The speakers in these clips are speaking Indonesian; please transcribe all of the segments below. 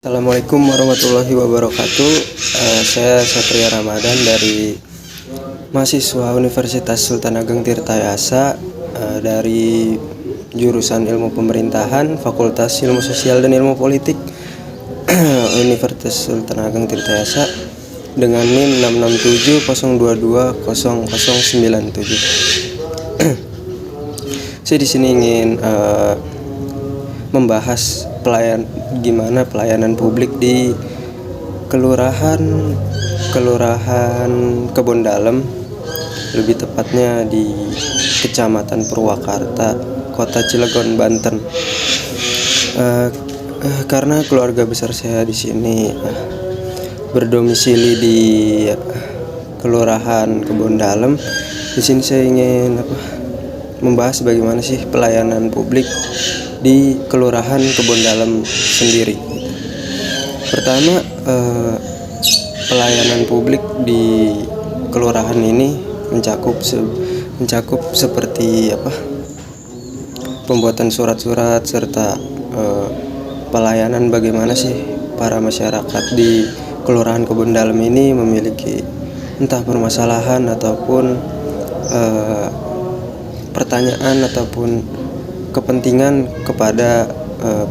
Assalamualaikum warahmatullahi wabarakatuh. Saya Satria Ramadan dari mahasiswa Universitas Sultan Ageng Tirtayasa, dari jurusan Ilmu Pemerintahan, Fakultas Ilmu Sosial dan Ilmu Politik Universitas Sultan Ageng Tirtayasa dengan NIM 667020097. Saya di sini ingin membahas gimana pelayanan publik di kelurahan Kebon Dalem, lebih tepatnya di Kecamatan Purwakarta, Kota Cilegon, Banten. Karena keluarga besar saya di sini berdomisili di Kelurahan Kebon Dalem. Di sini saya ingin membahas bagaimana sih pelayanan publik di Kelurahan Kebon Dalem sendiri. Pertama, pelayanan publik di kelurahan ini mencakup seperti pembuatan surat-surat serta pelayanan bagaimana sih para masyarakat di Kelurahan Kebon Dalem ini memiliki entah permasalahan ataupun pertanyaan ataupun kepentingan kepada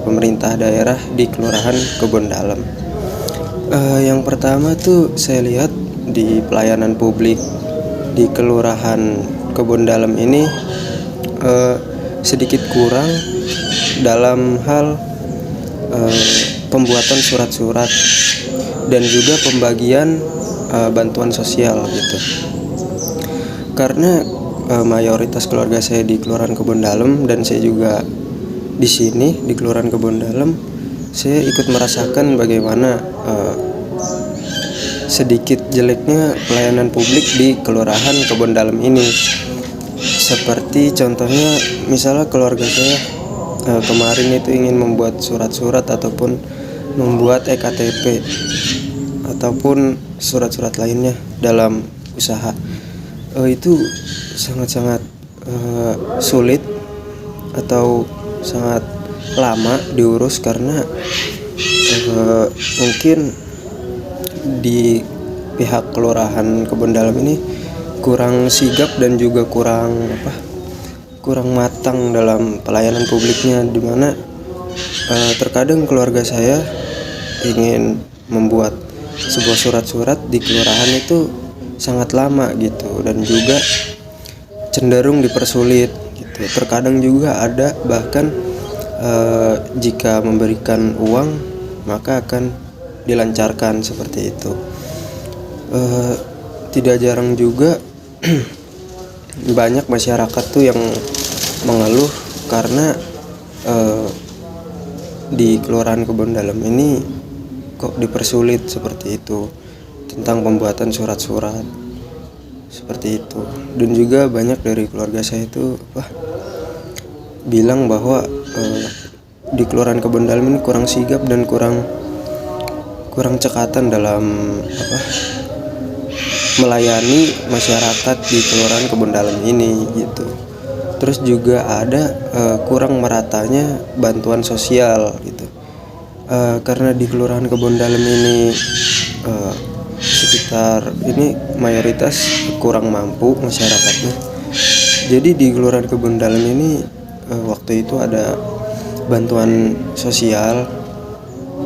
pemerintah daerah di Kelurahan Kebon Dalem. Yang pertama tuh saya lihat di pelayanan publik di Kelurahan Kebon Dalem ini sedikit kurang dalam hal pembuatan surat-surat dan juga pembagian bantuan sosial gitu. Karena mayoritas keluarga saya di Kelurahan Kebon Dalem dan saya juga di sini di Kelurahan Kebon Dalem, saya ikut merasakan bagaimana sedikit jeleknya pelayanan publik di Kelurahan Kebon Dalem ini. Seperti contohnya, misalnya keluarga saya kemarin itu ingin membuat surat-surat ataupun membuat EKTP ataupun surat-surat lainnya dalam usaha. Itu sangat-sangat sulit atau sangat lama diurus karena mungkin di pihak Kelurahan Kebon Dalem ini kurang sigap dan juga kurang matang dalam pelayanan publiknya, dimana terkadang keluarga saya ingin membuat sebuah surat-surat di kelurahan itu sangat lama gitu dan juga cenderung dipersulit gitu. Terkadang juga ada bahkan jika memberikan uang maka akan dilancarkan seperti itu. Tidak jarang juga banyak masyarakat tuh yang mengeluh karena di Kelurahan Kebon Dalem ini kok dipersulit seperti itu tentang pembuatan surat-surat seperti itu. Dan juga banyak dari keluarga saya itu bilang bahwa di Kelurahan Kebon Dalem ini kurang sigap dan kurang cekatan dalam melayani masyarakat di Kelurahan Kebon Dalem ini gitu. Terus juga ada kurang meratanya bantuan sosial gitu. Karena di Kelurahan Kebon Dalem ini sekitar ini mayoritas kurang mampu masyarakatnya. Jadi di Kelurahan Kebon Dalem ini waktu itu ada bantuan sosial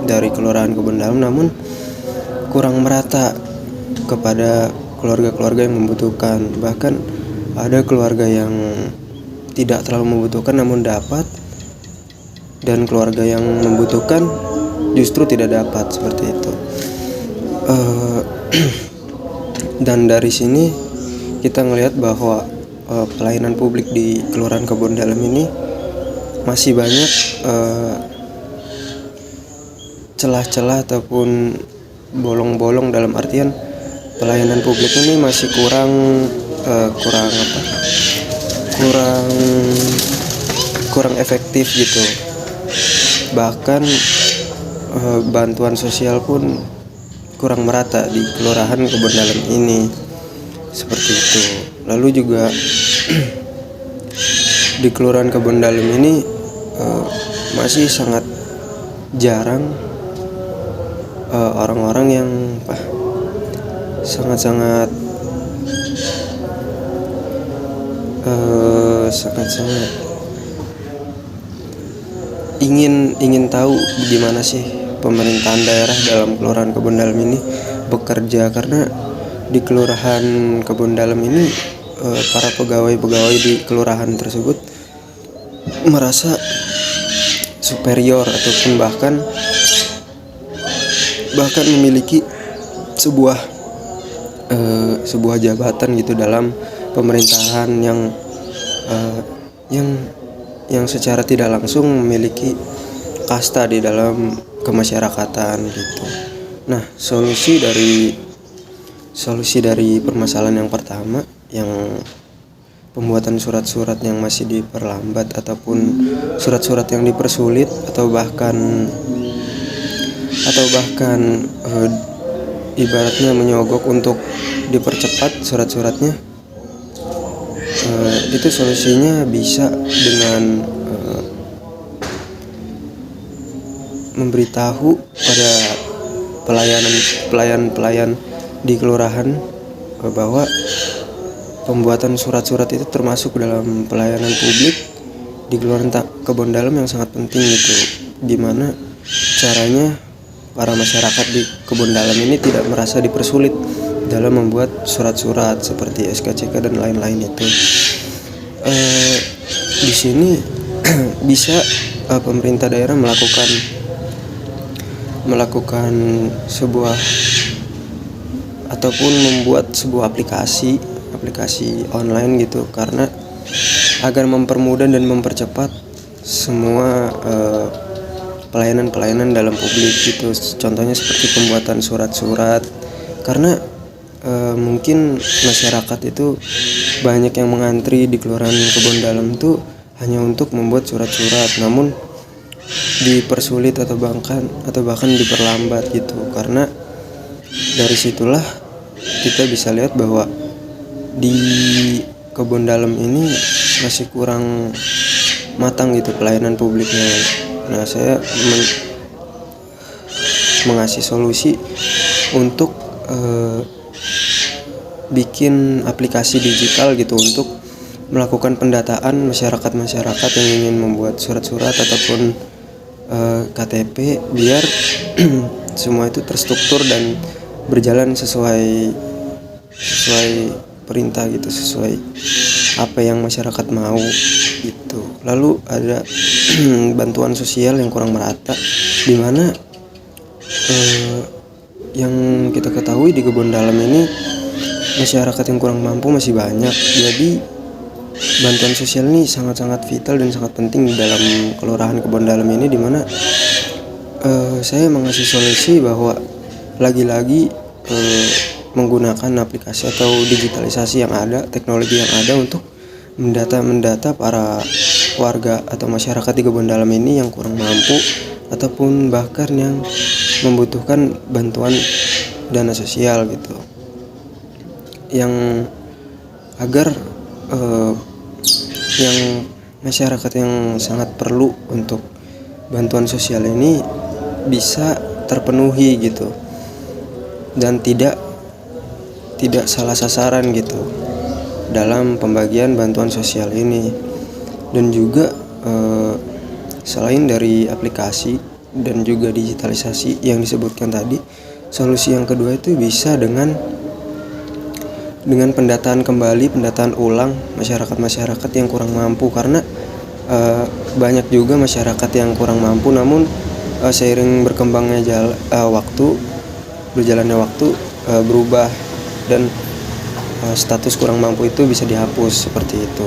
dari Kelurahan Kebon Dalem, namun kurang merata kepada keluarga-keluarga yang membutuhkan. Bahkan ada keluarga yang tidak terlalu membutuhkan namun dapat, dan keluarga yang membutuhkan justru tidak dapat seperti itu. Dan dari sini kita ngelihat bahwa pelayanan publik di Kelurahan Kebon Dalem ini masih banyak celah-celah ataupun bolong-bolong, dalam artian pelayanan publik ini masih kurang efektif gitu. Bahkan bantuan sosial pun kurang merata di Kelurahan Kebon Dalem ini seperti itu. Lalu juga di Kelurahan Kebon Dalem ini masih sangat jarang orang-orang yang sangat-sangat sangat-sangat ingin tahu gimana sih pemerintahan daerah dalam Kelurahan Kebon Dalem ini bekerja, karena di Kelurahan Kebon Dalem ini para pegawai-pegawai di kelurahan tersebut merasa superior ataupun bahkan memiliki sebuah jabatan gitu dalam pemerintahan yang secara tidak langsung memiliki kasta di dalam kemasyarakatan gitu. Nah, solusi dari permasalahan yang pertama, yang pembuatan surat-surat yang masih diperlambat ataupun surat-surat yang dipersulit atau bahkan ibaratnya menyogok untuk dipercepat surat-suratnya, itu solusinya bisa dengan memberitahu pada pelayan di kelurahan bahwa pembuatan surat-surat itu termasuk dalam pelayanan publik di Kelurahan Kebon Dalem yang sangat penting gitu. Gimana caranya para masyarakat di Kebon Dalem ini tidak merasa dipersulit dalam membuat surat-surat seperti SKCK dan lain-lain itu. Di sini bisa pemerintah daerah melakukan sebuah ataupun membuat sebuah aplikasi online gitu, karena agar mempermudah dan mempercepat semua pelayanan dalam publik gitu. Contohnya seperti pembuatan surat-surat, karena mungkin masyarakat itu banyak yang mengantri di Kelurahan Kebon Dalem tuh hanya untuk membuat surat-surat, namun dipersulit atau bahkan diperlambat gitu. Karena dari situlah kita bisa lihat bahwa di Kebon Dalem ini masih kurang matang gitu pelayanan publiknya. Nah, saya mengasih solusi untuk bikin aplikasi digital gitu untuk melakukan pendataan masyarakat yang ingin membuat surat-surat ataupun KTP, biar semua itu terstruktur dan berjalan sesuai perintah gitu, sesuai apa yang masyarakat mau gitu. Lalu ada bantuan sosial yang kurang merata, di mana yang kita ketahui di Kebon Dalem ini masyarakat yang kurang mampu masih banyak. Jadi bantuan sosial ini sangat-sangat vital dan sangat penting di dalam Kelurahan Kebon Dalem ini, di mana saya mengasih solusi bahwa lagi-lagi menggunakan aplikasi atau digitalisasi yang ada, teknologi yang ada untuk mendata para warga atau masyarakat di Kebon Dalem ini yang kurang mampu ataupun bahkan yang membutuhkan bantuan dana sosial gitu, yang agar yang masyarakat yang sangat perlu untuk bantuan sosial ini bisa terpenuhi gitu, dan tidak salah sasaran gitu dalam pembagian bantuan sosial ini. Dan juga selain dari aplikasi dan juga digitalisasi yang disebutkan tadi, solusi yang kedua itu bisa dengan pendataan ulang masyarakat yang kurang mampu. Karena banyak juga masyarakat yang kurang mampu, namun seiring berkembangnya berjalannya waktu berubah dan status kurang mampu itu bisa dihapus seperti itu.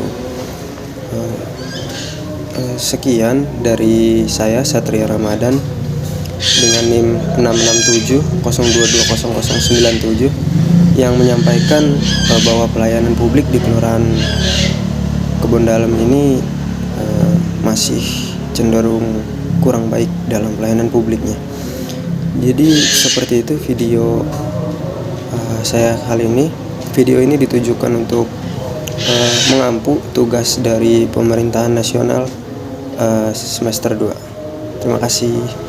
Sekian dari saya, Satria Ramadan, dengan NIM 66702200097 yang menyampaikan bahwa pelayanan publik di Kelurahan Kebon Dalem ini masih cenderung kurang baik dalam pelayanan publiknya. Jadi seperti itu video saya kali ini. Video ini ditujukan untuk mengampu tugas dari pemerintahan nasional semester 2. Terima kasih.